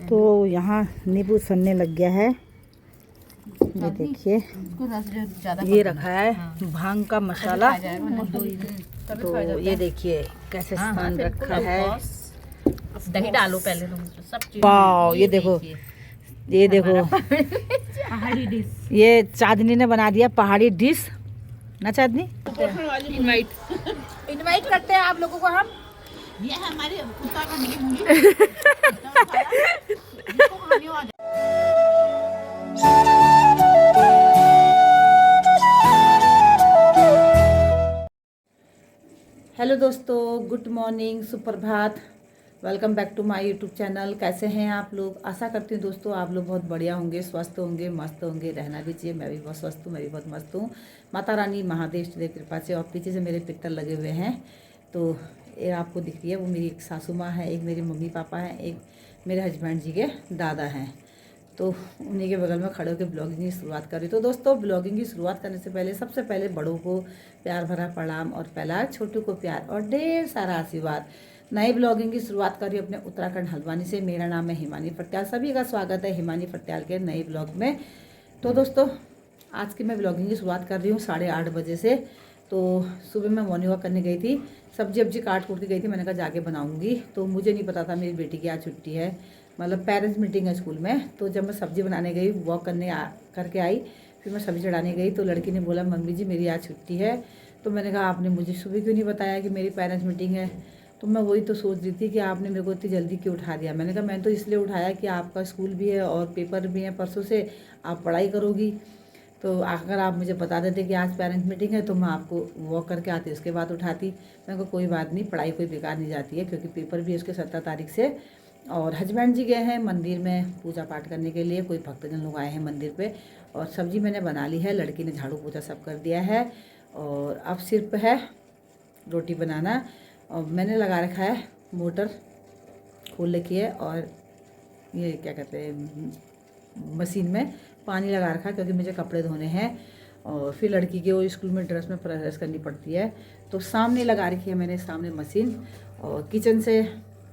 तो यहाँ नींबू सनने लग गया है। ये देखिए, ये रखा है भांग का मसाला। तो ये देखिए कैसे सान रखा है। दही डालो पहले तुम सब चीज। वाह, ये देखो, ये देखो, पहाड़ी डिश। ये चांदनी ने बना दिया पहाड़ी डिश ना चांदनी। इनवाइट करते हैं आप लोगों को हम। ये है हमारे उत्तराखंड की मूवी। हेलो दोस्तों, गुड मॉर्निंग, सुप्रभात, welcome back to my YouTube channel. कैसे हैं आप लोग? आशा करती हूँ दोस्तों आप लोग बहुत बढ़िया होंगे, स्वस्थ होंगे, मस्त होंगे। रहना भी चाहिए। मैं भी बहुत स्वस्थ हूँ, मैं भी बहुत मस्त हूँ। माता रानी महादेव की कृपा से। और पीछे से मेरे पिक्चर लगे हुए हैं, तो ये आपको दिख रही है, वो मेरी एक सासू माँ है, एक मेरे मम्मी पापा हैं, एक मेरे हस्बैंड जी के दादा हैं। तो उन्हीं के बगल में खड़े होकर ब्लॉगिंग की शुरुआत करी। तो दोस्तों, ब्लॉगिंग की शुरुआत करने से पहले सबसे पहले बड़ों को प्यार भरा प्रणाम और पहला छोटू को प्यार और ढेर सारा आशीर्वाद। नई ब्लॉगिंग की शुरुआत करी अपने उत्तराखंड हल्द्वानी से। मेरा नाम है हिमानी फटियाल। सभी का स्वागत है हिमानी फटियाल के नए ब्लॉग में। तो दोस्तों, आज की मैं ब्लॉगिंग की शुरुआत कर रही हूँ 8:30 बजे से। तो सुबह मैं मॉर्निंग वॉक करने गई थी, सब्जी वब्जी काट कूट के गई थी। मैंने कहा जाके बनाऊंगी। तो मुझे नहीं पता था मेरी बेटी की आज छुट्टी है, मतलब पेरेंट्स मीटिंग है स्कूल में। तो जब मैं सब्जी बनाने गई, वॉक करके आई, फिर मैं सब्जी चढ़ाने गई, तो लड़की ने बोला मम्मी जी मेरी आज छुट्टी है। तो मैंने कहा आपने मुझे सुबह क्यों नहीं बताया कि मेरी पेरेंट्स मीटिंग है? तो मैं वही तो सोच रही थी कि आपने मेरे को इतनी जल्दी क्यों उठा दिया। मैंने कहा मैंने तो इसलिए उठाया कि आपका स्कूल भी है और पेपर भी है परसों से, आप पढ़ाई करोगी। तो अगर आप मुझे बता देते कि आज पेरेंट्स मीटिंग है तो मैं आपको वॉक करके आती, उसके बाद उठाती। मैंने कहा कोई बात नहीं, पढ़ाई कोई बेकार नहीं जाती है, क्योंकि पेपर भी है उसके 17 तारीख से। और हस्बैंड जी गए हैं मंदिर में पूजा पाठ करने के लिए, कोई भक्तजन लोग आए हैं मंदिर पे। और सब्जी मैंने बना ली है, लड़की ने झाड़ू पोछा सब कर दिया है। और अब सिर्फ है रोटी बनाना। और मैंने लगा रखा है मोटर, खोल रखी है, और ये क्या कहते हैं मशीन में पानी लगा रखा है, क्योंकि मुझे कपड़े धोने हैं। और फिर लड़की के वो स्कूल में ड्रेस में प्रेस करनी पड़ती है। तो सामने लगा रखी है मैंने, सामने मशीन, और किचन से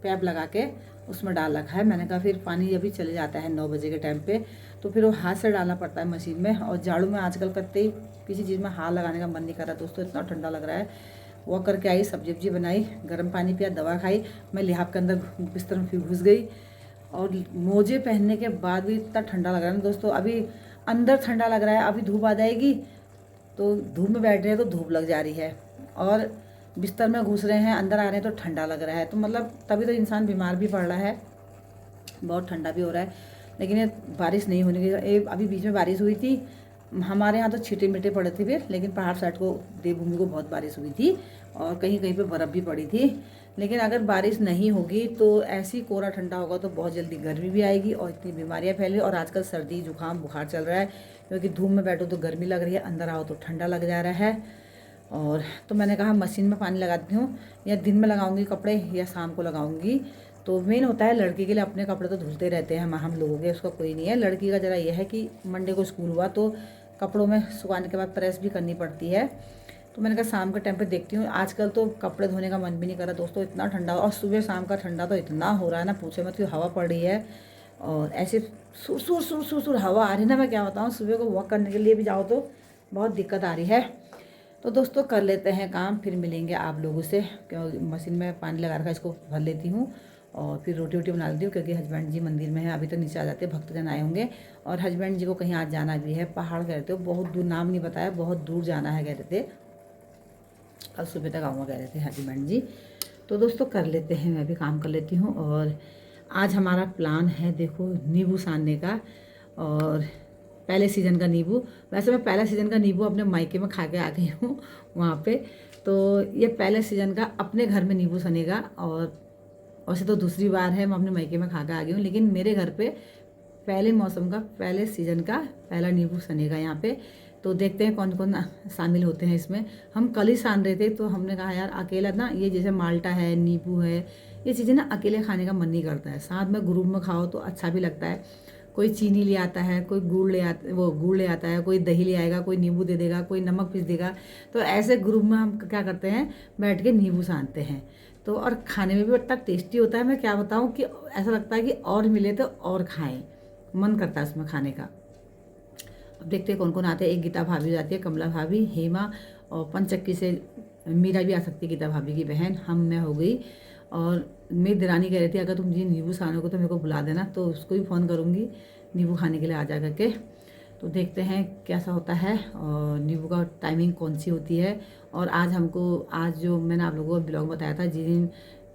पैप लगा के उसमें डाल रखा है। मैंने कहा फिर पानी अभी चले जाता है 9 बजे के टाइम पे, तो फिर वो हाथ से डालना पड़ता है मशीन में। और झाड़ू में आजकल करते ही किसी चीज़ में हाथ लगाने का मन नहीं कर रहा दोस्तों, इतना ठंडा लग रहा है। वॉक करके आई, सब्जी वब्जी बनाई, गर्म पानी पिया, दवा खाई। मैं लिहाफ के अंदर बिस्तर में फिर घुस गई, और मोजे पहनने के बाद भी इतना ठंडा लग रहा है ना दोस्तों। अभी अंदर ठंडा लग रहा है, अभी धूप आ जाएगी, तो धूप में बैठ रहे हैं तो धूप लग जा रही है, और बिस्तर में घुस रहे हैं, अंदर आ रहे हैं तो ठंडा लग रहा है। तो मतलब तभी तो इंसान बीमार भी पड़ रहा है, बहुत ठंडा भी हो रहा है। लेकिन ये बारिश नहीं होने की, अभी बीच में बारिश हुई थी हमारे यहाँ, तो छींटे मीठे पड़े थे फिर। लेकिन पहाड़ साइड को, देवभूमि को बहुत बारिश हुई थी, और कहीं कहीं पे बर्फ़ भी पड़ी थी। लेकिन अगर बारिश नहीं होगी तो ऐसी कोहरा ठंडा होगा तो बहुत जल्दी गर्मी भी आएगी और इतनी बीमारियाँ फैलेंगी। और आजकल सर्दी जुकाम बुखार चल रहा है, क्योंकि धूप में बैठो तो गर्मी लग रही है, अंदर आओ तो ठंडा लग जा रहा है। और तो मैंने कहा मशीन में पानी लगाती हूँ, या दिन में लगाऊंगी कपड़े या शाम को लगाऊंगी। तो मेन होता है लड़की के लिए, अपने कपड़े तो धुलते रहते हैं हम लोगों के, उसका कोई नहीं है। लड़की का ज़रा यह है कि मंडे को स्कूल हुआ तो कपड़ों में सुखाने के बाद प्रेस भी करनी पड़ती है। तो मैंने कहा शाम के टाइम पे देखती हूँ। आजकल तो कपड़े धोने का मन भी नहीं कर रहा दोस्तों, इतना ठंडा। और सुबह शाम का ठंडा तो इतना हो रहा है ना, पूछे मत, क्यों हवा पड़ रही है, और ऐसे सुर हवा आ रही है ना, मैं क्या बताऊँ। सुबह को वॉक करने के लिए भी जाओ तो बहुत दिक्कत आ रही है। तो दोस्तों कर लेते हैं काम, फिर मिलेंगे आप लोगों से। क्यों मशीन में पानी लगा रखा है, इसको भर लेती हूँ और फिर रोटी वोटी बना लेती हूँ, क्योंकि हस्बैंड जी मंदिर में है, अभी तो नीचे आ जाते हैं, भक्तजन आए होंगे। और हस्बैंड जी को कहीं आज जाना भी है, पहाड़ कह रहे थे, बहुत दूर, नाम नहीं बताया, बहुत दूर जाना है कह रहे थे, कल सुबह तक आऊँगा कह रहे थे हस्बैंड जी। तो दोस्तों कर लेते हैं, मैं भी काम कर लेती हूँ। और आज हमारा प्लान है देखो नींबू सानने का, और पहले सीज़न का नींबू। वैसे मैं पहला सीज़न का नींबू अपने मायके में खा के आ गई हूँ वहाँ पे। तो ये पहले सीज़न का अपने घर में नींबू सनेगा, और वैसे तो दूसरी बार है मैं अपने मायके में खा के आ गई हूँ, लेकिन मेरे घर पे पहले मौसम का, पहले सीज़न का पहला नींबू सनेगा यहाँ पे। तो देखते हैं कौन कौन शामिल होते हैं इसमें। हम कल ही सान रहे थे, तो हमने कहा यार अकेला ना, ये जैसे माल्टा है, नींबू है, ये चीज़ें ना अकेले खाने का मन नहीं करता है, साथ में ग्रुप में खाओ तो अच्छा भी लगता है। कोई चीनी ले आता है, कोई गुड़ ले आता है, कोई दही ले आएगा, कोई नींबू दे देगा, कोई नमक पीस देगा। तो ऐसे ग्रुप में हम क्या करते हैं, बैठ के नींबू सानते हैं। तो और खाने में भी इतना टेस्टी होता है, मैं क्या बताऊँ कि ऐसा लगता है कि और मिले तो और खाएं, मन करता है उसमें खाने का। अब देखते हैं कौन कौन आते हैं। एक गीता भाभी जाती है, कमला भाभी, हेमा, और पंचक्की से मीरा भी आ सकती है, गीता भाभी की बहन, मैं हो गई। और मेरी दरानी कह रही थी अगर तुम जी नींबू खाने हो तो मेरे को बुला देना, तो उसको भी फ़ोन करूँगी नींबू खाने के लिए आ जा करके। तो देखते हैं कैसा होता है और नींबू का टाइमिंग कौन सी होती है। और आज जो मैंने आप लोगों को ब्लॉग बताया था, जिस दिन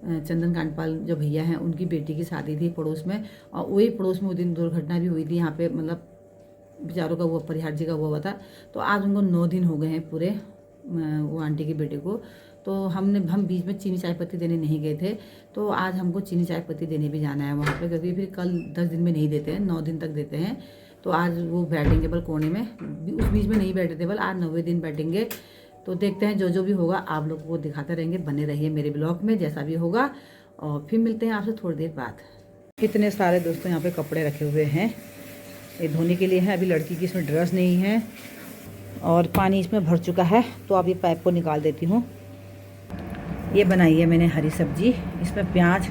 चंदन कांडपाल जो भैया हैं उनकी बेटी की शादी थी पड़ोस में, और वही पड़ोस में उस दिन दुर्घटना भी हुई थी यहाँ पे, मतलब बेचारों का वो परिहार जी का हुआ था। तो आज उनको 9 दिन हो गए हैं पूरे, वो आंटी के बेटे को। तो हम बीच में चीनी चाय पत्ती देने नहीं गए थे, तो आज हमको चीनी चाय पत्ती देने भी जाना है वहाँ पे, क्योंकि फिर कल 10 दिन में नहीं देते हैं, 9 दिन तक देते हैं। तो आज वो बैठेंगे बल कोने में, उस बीच में नहीं बैठे थे बल, आज 9वें दिन बैठेंगे। तो देखते हैं जो भी होगा आप लोग को दिखाते रहेंगे, बने रहिए मेरे ब्लॉग में जैसा भी होगा। और फिर मिलते हैं आपसे थोड़ी देर बाद। कितने सारे दोस्तों यहाँ पे कपड़े रखे हुए हैं, ये धोने के लिए है। अभी लड़की की इसमें ड्रेस नहीं है और पानी इसमें भर चुका है, तो अब ये पाइप को निकाल देती हूँ। ये बनाई है मैंने हरी सब्जी, इसमें प्याज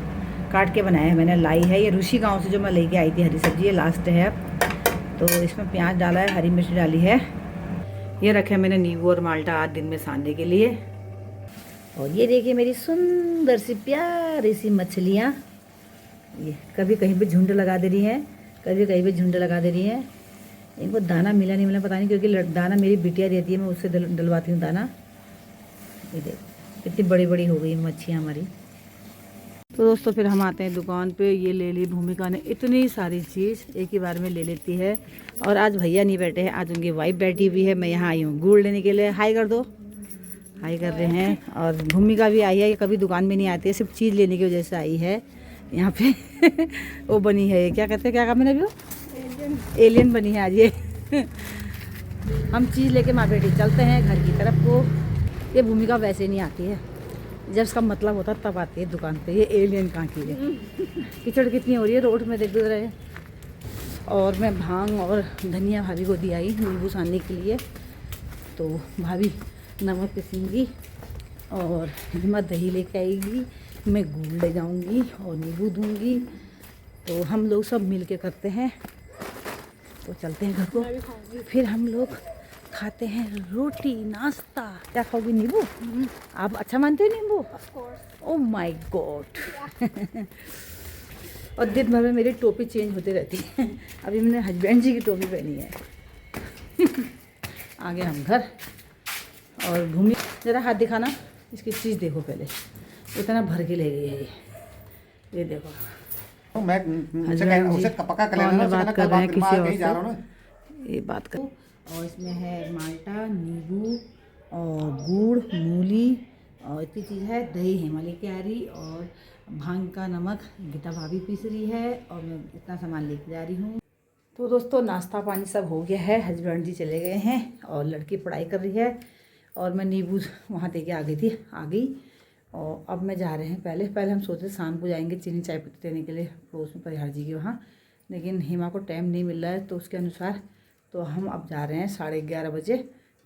काट के बनाया है मैंने, लाई है ये ऋषि गांव से जो मैं लेके आई थी हरी सब्जी, ये लास्ट है अब। तो इसमें प्याज डाला है, हरी मिर्च डाली है। ये रखे मैंने नींबू और माल्टा आज दिन में सानने के लिए। और ये देखिए मेरी सुंदर सी प्यारी सी मछलियाँ, ये कभी कहीं पे झुंड लगा दे रही है, कभी कहीं पे झुंड लगा दे रही है। इनको दाना मिला नहीं मिला पता नहीं, क्योंकि दाना मेरी बिटिया रहती है, मैं उससे डलवाती हूँ दाना। ये देखो कितनी बड़ी बड़ी हो गई मच्छियाँ हमारी। तो दोस्तों फिर हम आते हैं दुकान पे। ये ले ली भूमिका ने इतनी सारी चीज़, एक ही बार में ले लेती है। और आज भैया नहीं बैठे हैं, आज उनकी वाइफ बैठी हुई है। मैं यहाँ आई हूँ गुड़ लेने के लिए। हाई कर दो, हाई कर रहे हैं। और भूमिका भी आई है, ये कभी दुकान में नहीं आती है, सिर्फ चीज़ लेने की वजह से आई है यहाँ पे। वो बनी है, क्या कहते हैं, क्या काम है ना, अभी एलियन बनी है आज ये। हम चीज़ लेके माँ बेटी चलते हैं घर की तरफ को। ये भूमिका वैसे नहीं आती है, जब इसका मतलब होता तब आती है दुकान पे। ये एलियन कहाँ की है। कीचड़ कितनी हो रही है रोड में, देख रहे। और मैं भांग और धनिया भाभी को दी आई नींबू सानने के लिए। तो भाभी नमक पीसेंगी और हिम्मत दही लेके आएगी, मैं गुड़ ले जाऊंगी और नींबू दूंगी। तो हम लोग सब मिल के करते हैं। तो चलते हैं घर को, फिर हम लोग खाते हैं रोटी नाश्ता। क्या खाओगी, नींबू? आप अच्छा मानते हो नींबू? Oh my God. और दिन भर में मेरी टोपी चेंज होती रहती है। अभी मैंने हस्बैंड जी की टोपी पहनी है। आ गए हम घर। और भूमि ज़रा हाथ दिखाना, इसकी चीज़ देखो पहले, इतना भर के ले गई है ये देखो। मैं उसे पक्का कर लेना, बात कर रहे हैं किसी और जा रहा हूं से, ये बात कर। और इसमें है माल्टा, नींबू और गुड़, मूली और इतनी चीज़ है। दही हेमा लेके आ रही और भांग का नमक गीता भाभी पीस रही है, और मैं इतना सामान लेके जा रही हूँ। तो दोस्तों नाश्ता पानी सब हो गया है, हस्बैंड जी चले गए हैं और लड़की पढ़ाई कर रही है। और मैं नींबू वहाँ दे के आ गई। और अब मैं जा रहे हैं, पहले हम सोचे शाम को जाएंगे चीनी चाय पत्ती देने के लिए पड़ोस में परिहार जी के वहाँ, लेकिन हेमा को टाइम नहीं मिल रहा है, तो उसके अनुसार तो हम अब जा रहे हैं 11:30 बजे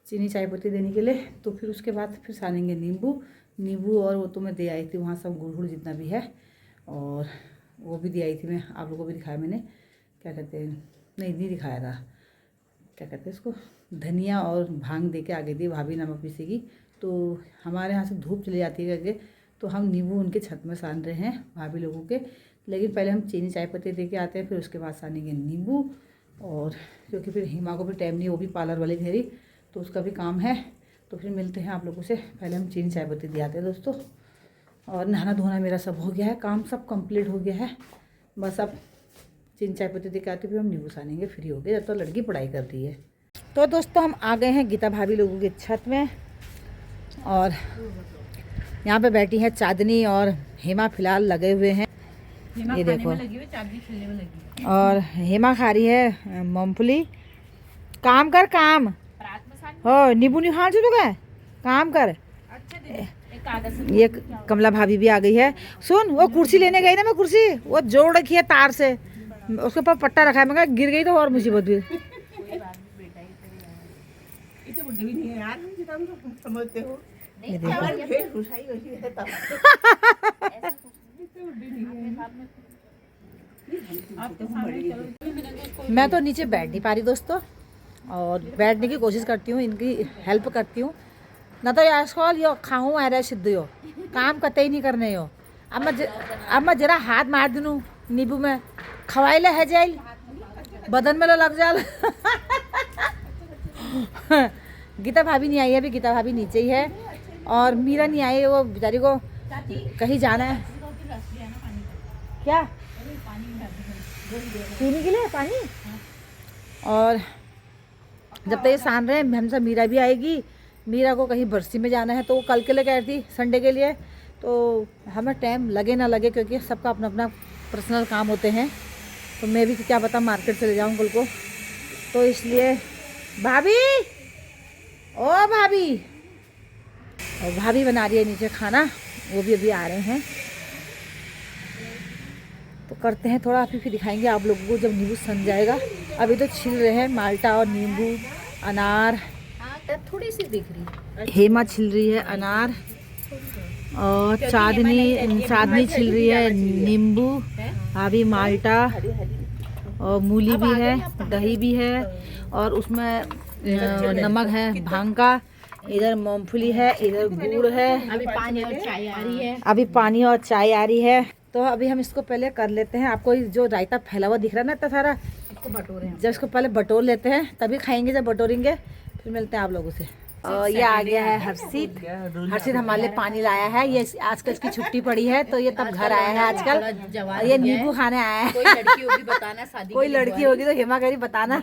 चीनी चाय पत्ती देने के लिए। तो फिर उसके बाद फिर सानेंगे नींबू और वो तो मैं दे आई थी वहाँ सब गुड़ जितना भी है, और वो भी दे आई थी मैं, आप लोगों को भी दिखाया मैंने, क्या कहते हैं, नहीं दिखाया था, क्या कहते हैं इसको, धनिया और भांग दे के आगे दी। भाभी नमक पीसेगी। तो हमारे यहाँ से धूप चली जाती है करके, तो हम नींबू उनके छत में सान रहे हैं भाभी लोगों के। लेकिन पहले हम चीनी चाय पत्ती दे के आते हैं, फिर उसके बाद सानेंगे नींबू। और क्योंकि फिर हिमा को भी टाइम नहीं, वो भी पार्लर वाली घेरी, तो उसका भी काम है। तो फिर मिलते हैं आप लोगों से, पहले हम चीनी चाय पत्ती दे आते हैं दोस्तों। और नहाना धोना मेरा सब हो गया है, काम सब कंप्लीट हो गया है, बस अब चीनी चाय पत्ती दे के आते फिर हम नींबू सानेंगे, फ्री हो गए, जब तो लड़की पढ़ाई कर रही है। तो दोस्तों हम आ गए हैं गीता भाभी लोगों की छत में, और यहाँ पे बैठी है चांदनी और हेमा फिलहाल लगे हुए हैं, ये देखो। और हेमा खा रही है मूंगफली। काम कर, काम हो, नींबू नहीं खा चुका है, काम कर। ये कमला भाभी भी आ गई है। सुन, वो कुर्सी लेने गई ना, मैं कुर्सी वो जोड़ रखी है तार से, उसके ऊपर पट्टा रखा है, मैं गिर गई तो और मुसीबत भी। ये देखो मैं तो नीचे बैठ नहीं पा रही दोस्तों, और बैठने की कोशिश करती हूँ, इनकी हेल्प करती हूँ ना। तो आजकल यो खाऊँ आ रहा सिद्ध यो काम कतई नहीं करने यो। अब मैं जरा हाथ मार दूँ नींबू में खवाइले है जाइल बदन में लग जाल। गीता भाभी नहीं आई है अभी, गीता भाभी नीचे ही है, और मीरा नहीं आई है, वो बेचारी को कहीं जाना है। क्या पीने के लिए पानी? और जब तक ये सान रहे हैं हमसे मीरा भी आएगी। मीरा को कहीं बरसी में जाना है, तो वो कल के लिए कह रही थी संडे के लिए, तो हमें टाइम लगे ना लगे क्योंकि सबका अपना अपना पर्सनल काम होते हैं। तो मैं भी क्या पता मार्केट चले जाऊँ कल को, तो इसलिए भाभी, ओ भाभी, और भाभी बना रही है नीचे खाना, वो भी अभी आ रहे हैं। तो करते हैं थोड़ा, फिर दिखाएंगे आप लोगों को जब नींबू सन जाएगा। अभी तो छिल रहे हैं माल्टा और नींबू, अनार थोड़ी सी दिख रही। हेमा छिल रही है अनार, और चांदनी छिल रही है नींबू, अभी माल्टा, और मूली भी है, दही भी है, और उसमें नमक है भांग का, इधर मूंगफली है, इधर गुड़ है, अभी पानी और चाय आ रही है। अभी पानी और चाय आ रही है। तो अभी हम इसको पहले कर लेते हैं। आपको जो रायता फैला हुआ दिख रहा है ना इतना सारा, इसको बटोरे जब इसको पहले बटोर लेते हैं तभी खाएंगे, जब बटोरेंगे फिर मिलते हैं आप लोगों से। और ये आ गया है हर्षित हमारे लिए पानी लाया है। ये आजकल इसकी छुट्टी पड़ी है तो ये तब घर आया है आजकल, और ये नींबू खाने आया है। कोई लड़की होगी बताना, शादी कोई लड़की होगी तो हेमा करी बताना।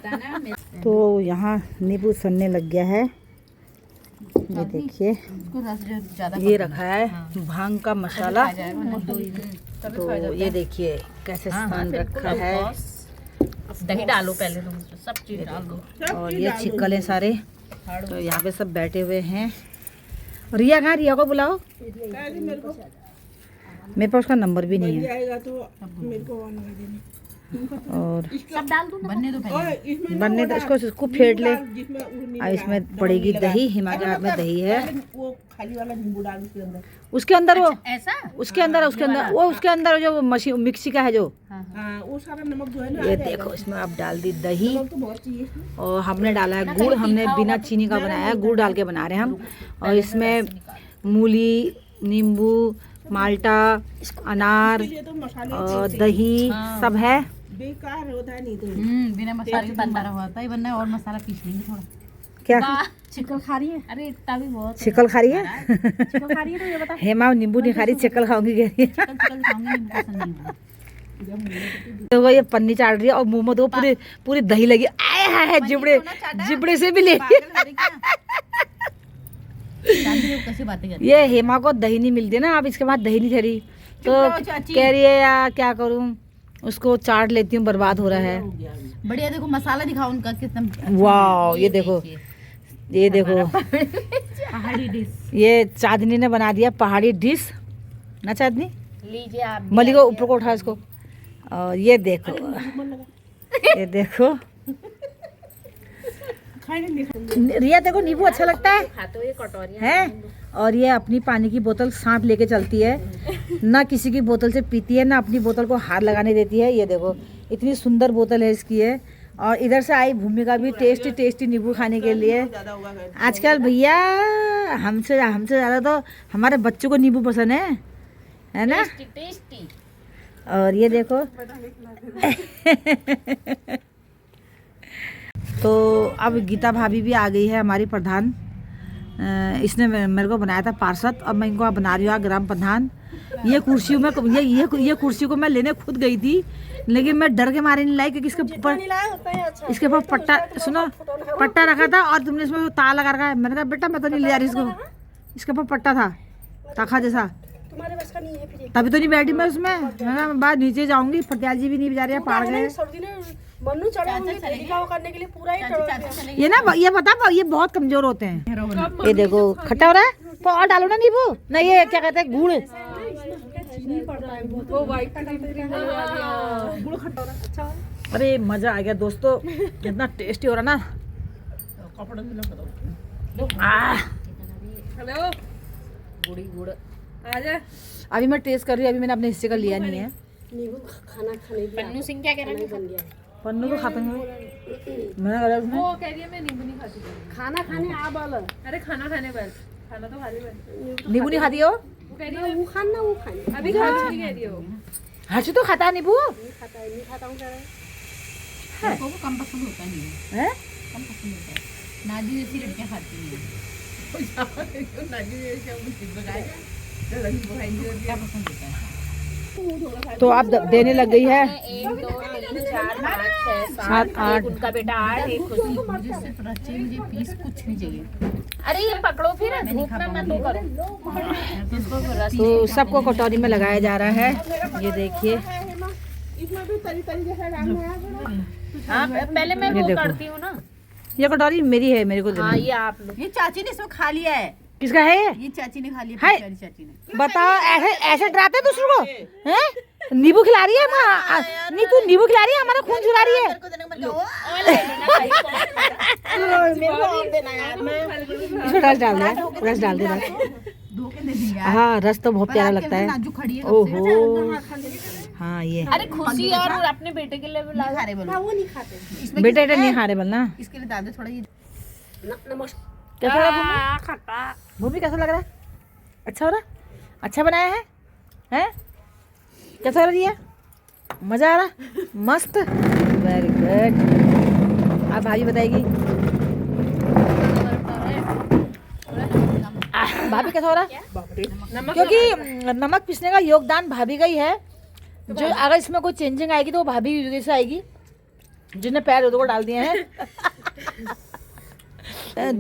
तो यहाँ नींबू सनने लग गया है, ये देखिए। ये रखा है भांग का मसाला, तो ये देखिए कैसे सान रखा है। दही डालो पहले, तुम सब चीज डाल दो। और ये चिक्कल है सारे, तो यहाँ पे सब बैठे हुए हैं। रिया कहाँ? रिया को बुलाओ, मेरे पास उसका नंबर भी नहीं है। और सब डाल दो, बनने दो पहले। बनने तो इसको फेंट ले। और इसमें पड़ेगी दही, हिमा के हाथ में दही है। वो खाली वाला नींबू डाल उसके अंदर वो ऐसा उसके अंदर वो उसके अंदर जो मशीन मिक्सी का है जो, हाँ, वो सारा नमक जो है ना, ये देखो इसमें आप डाल दी दही, तो बहुत चाहिए इसमें। और हमने डाला है गुड़। हमने बिना चीनी का बनाया है, गुड़ डाल के बना रहे हैं हम। और इसमें मूली, नींबू, माल्टा, अनार ये तो मसाले और दही सब है। बेकार होता है नहीं तो। बिना मसाले के बनता रहा था ही बनना है, और मसाला पीस लेंगे थोड़ा। क्या चिकन खा रही है? अरे इतना भी बहुत चिकल खा रही है? चिकन खा रही है तो ये बता। हेमा नींबू नहीं खा रही, चिकल खाऊंगी कह रही है। चिकन खाऊंगी, नींबू पसंद नहीं है। तो वो ये पन्नी चाट रही है, और मुंह में तो पूरी दही लगी। आए हाय जिबड़े से भी ले कैसी बातें कर रही ये हेमा को दही नहीं मिलती ना, अब इसके बाद दही नहीं ठहरी, तो कह रही है यार क्या करूं, उसको चाट लेती हूँ, बर्बाद हो रहा है। बढ़िया। देखो मसाला दिखाओ उनका कितना। वाह, ये देखो पहाड़ी डिश। ये चांदनी ने बना दिया पहाड़ी डिश ना। चांदनी लीजिए आप। मली को ऊपर को उठा इसको। और ये देखो रिया देखो नींबू अच्छा लगता है खाते ये कटोरी है। और ये अपनी पानी की बोतल साथ लेके चलती है, ना किसी की बोतल से पीती है, ना अपनी बोतल को हाथ लगाने देती है। ये देखो इतनी सुंदर बोतल है इसकी है। और इधर से आई भूमिका भी टेस्टी नींबू खाने के लिए। आजकल भैया हमसे ज़्यादा तो हमारे बच्चों को नींबू पसंद है ना। टेस्टी। और ये देखो तो अब गीता भाभी भी आ गई है हमारी प्रधान। इसने मेरे को बनाया था पार्षद, अब मैं इनको बना रही हूँ ग्राम प्रधान। ये कुर्सी में ये कुर्सी को मैं लेने खुद गई थी, लेकिन मैं डर के मारे नहीं लाई, क्योंकि इसके ऊपर पट्टा रखा था, और तुमने इसमें तार लगा रखा है। मैंने कहा बेटा मैं तो नहीं ले जा रही इसको, इसके ऊपर पट्टा था ताखा जैसा, तुम्हारे बस का नहीं है फिर। तभी तो नहीं बैठी मैं उसमें। मैं बाहर नीचे जाऊंगी, पटियाल जी भी नहीं जा रही है, पहाड़ गए। सर्दी ने मन्नू चढ़े होंगे दिखाओ करने के लिए पूरा ही ये ना ये बता, ये बहुत कमजोर होते हैं। ये देखो खट्टा हो रहा है, तो और डालो ना नींबू। नहीं ये क्या कहते हैं गुड़। वो वाइट गुड़ खट्टा हो रहा है। अच्छा अरे मजा आ गया दोस्तों, कितना टेस्टी हो रहा ना। कपड़ा भी लगा दो। आह, हेलो गुड़ आजा अभी मैं टेस्ट कर रही हूँ, अभी मैंने अपने हिस्से का लिया नहीं है। पन्नू सिंह क्या कह रहा है? पन्नू को खाते हैं मैंने कहा उसमें वो कह रही है मैं नींबू नहीं खाती। खाना खाने आ बोल अरे खाना खाने पर खाना तो खा रही है। नींबू नहीं खाती हो? वो कह रही है वो खाना वो खाने अभी खा चुकी कह रही है वो। हर्षू तो खाता है नींबू नहीं खाता है, नहीं खाता हूँ क्या मेरे को वो कम पसंद होता नहीं है, है। कम पसंद होता है। नाजी जैसी लड़कियां खाती नहीं है। क्या पसंद होता है? तो आप देने लग गई है 1 2 3 4 5 6 7 8। उनका बेटा 8 एक खुशी। मुझे सिर्फ रचे मुझे पीस कुछ नहीं चाहिए। अरे ये पकड़ो फिर धूप में मत वो करो। इसको रस तो सबको कटोरी में लगाया जा रहा है, ये देखिए। इसमें भी तरी तरी जैसा डालना है। हाँ पहले मैं ये वो देखो। करती हूँ ना। ये कटोरी मेरी है, मेरे को देना। हाँ ये आप लोग ये चाची ने इसमें खा लिया है, किसका है ये? ये चाची ने खा लिया, हाय। प्यारी चाची ने। बताओ, ऐसे ऐसे डराते हैं दूसरों को हैं? नींबू खिला रही है माँ? नहीं तू नींबू खिला रही है, हमारा खून चुरा रही है। इसमें रस डाल दे, रस डाल दे, रस। धोखे दे दी यार। हाँ रस तो बहुत प्यारा लगता है। नाजू खड़ी है ओहो हाँ ये अरे खुशी और अपने बेटे के लिए भी ला। खा रहे बोलो। वो नहीं खाते। इसमें बेटा बेटा नहीं खा रहे बोलना। इसके लिए डाल दे थोड़ा ये। नमस्कार। कैसा लगा भूमि? भूमि कैसा लग रहा है? अच्छा हो रहा है? अच्छा बनाया है? हैं? कैसा हो रही है? मजा आ रहा? मस्त, वेरी गुड। आप भाभी बताएगी भाभी कैसा हो रहा है? क्योंकि नमक पीसने का योगदान भाभी का ही है। जो अगर इसमें कोई चेंजिंग आएगी तो वो भाभी की वजह से आएगी, जिन्हें पैर उधर को डाल दिए हैं।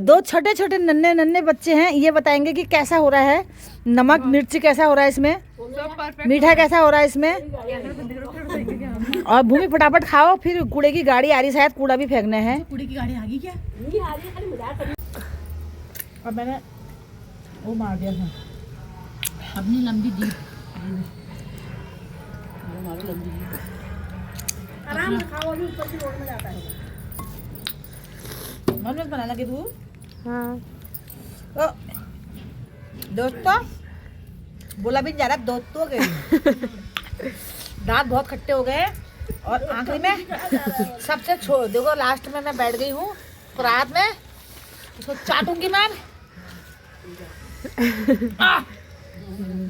दो छोटे छोटे नन्हे नन्हे बच्चे हैं, ये बताएंगे कि कैसा हो रहा है नमक मिर्ची, कैसा हो रहा है इसमें, मीठा कैसा हो रहा है इसमें। और भूमि फटाफट खाओ, फिर कूड़े की गाड़ी आ रही, शायद कूड़ा भी फेंकना है। कूड़े की गाड़ी आ गई क्या? और मैंने वो मार दिया था अपनी लंबी जीप। आराम से खाओ, अभी ऊपर की रोड में जाता है। मन में बना लगे तू। हाँ ओ, दोस्तों बोला भी नहीं जा रहा, दोस्तों के दांत बहुत खट्टे हो गए और आखिरी में सबसे छोड़ देखो, लास्ट में मैं बैठ गई हूँ रात में, उसको चाटूंगी मैं।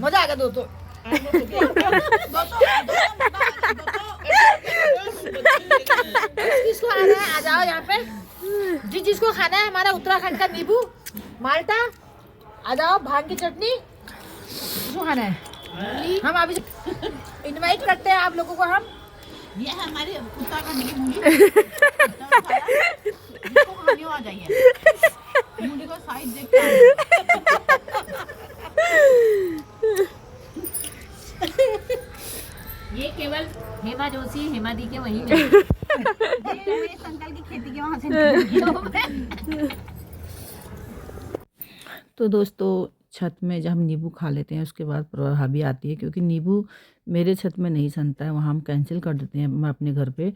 मजा आ गया दोस्तों। किसको आ रहा है? आ जाओ यहाँ पे, जिसको खाना है हमारा उत्तराखंड का नींबू माल्टा, आ जाओ। भांग की चटनी किसको खाना है? हम अभी इनवाइट करते हैं आप लोगों को। हम ये है हमारे उत्तराखंड की मूली। इसको खाने आ जाइए। मूली का साइज देखते हैं। ये केवल हेमा जोशी हेमा दी के वहीं ये अंकल की खेती के वहाँ से तो दोस्तों छत में जब हम नींबू खा लेते हैं उसके बाद भाभी आती है, क्योंकि नींबू मेरे छत में नहीं सनता है, वहाँ हम कैंसिल कर देते हैं मैं अपने घर पे।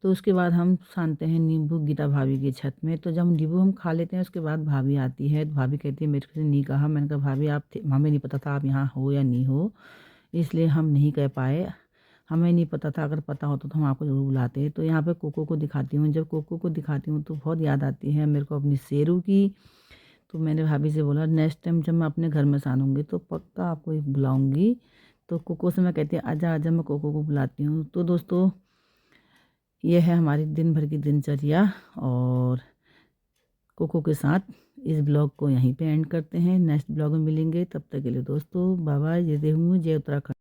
तो उसके बाद हम सानते हैं नींबू गीता भाभी की छत में। तो जब नींबू हम खा लेते हैं उसके बाद भाभी आती है, तो भाभी कहती है मेरे से नहीं कहा। मैंने कहा भाभी आप हमें नहीं पता था आप यहाँ हो या नहीं हो, इसलिए हम नहीं कह पाए, हमें नहीं पता था, अगर पता होता तो हम आपको ज़रूर बुलाते। तो यहाँ पे कोको को दिखाती हूँ, जब कोको को दिखाती हूँ तो बहुत याद आती है मेरे को अपनी शेरू की। तो मैंने भाभी से बोला नेक्स्ट टाइम जब मैं अपने घर में सानूंगी तो पक्का आपको बुलाऊंगी। तो कोको से मैं कहती हूँ आजा आजा, मैं कोको को बुलाती हूँ। तो दोस्तों ये है हमारी दिन भर की दिनचर्या, और कोको के साथ इस ब्लॉग को यहीं पे एंड करते हैं। नेक्स्ट ब्लॉग में मिलेंगे, तब तक के लिए दोस्तों बाय बाय। जय देव जय उत्तराखंड।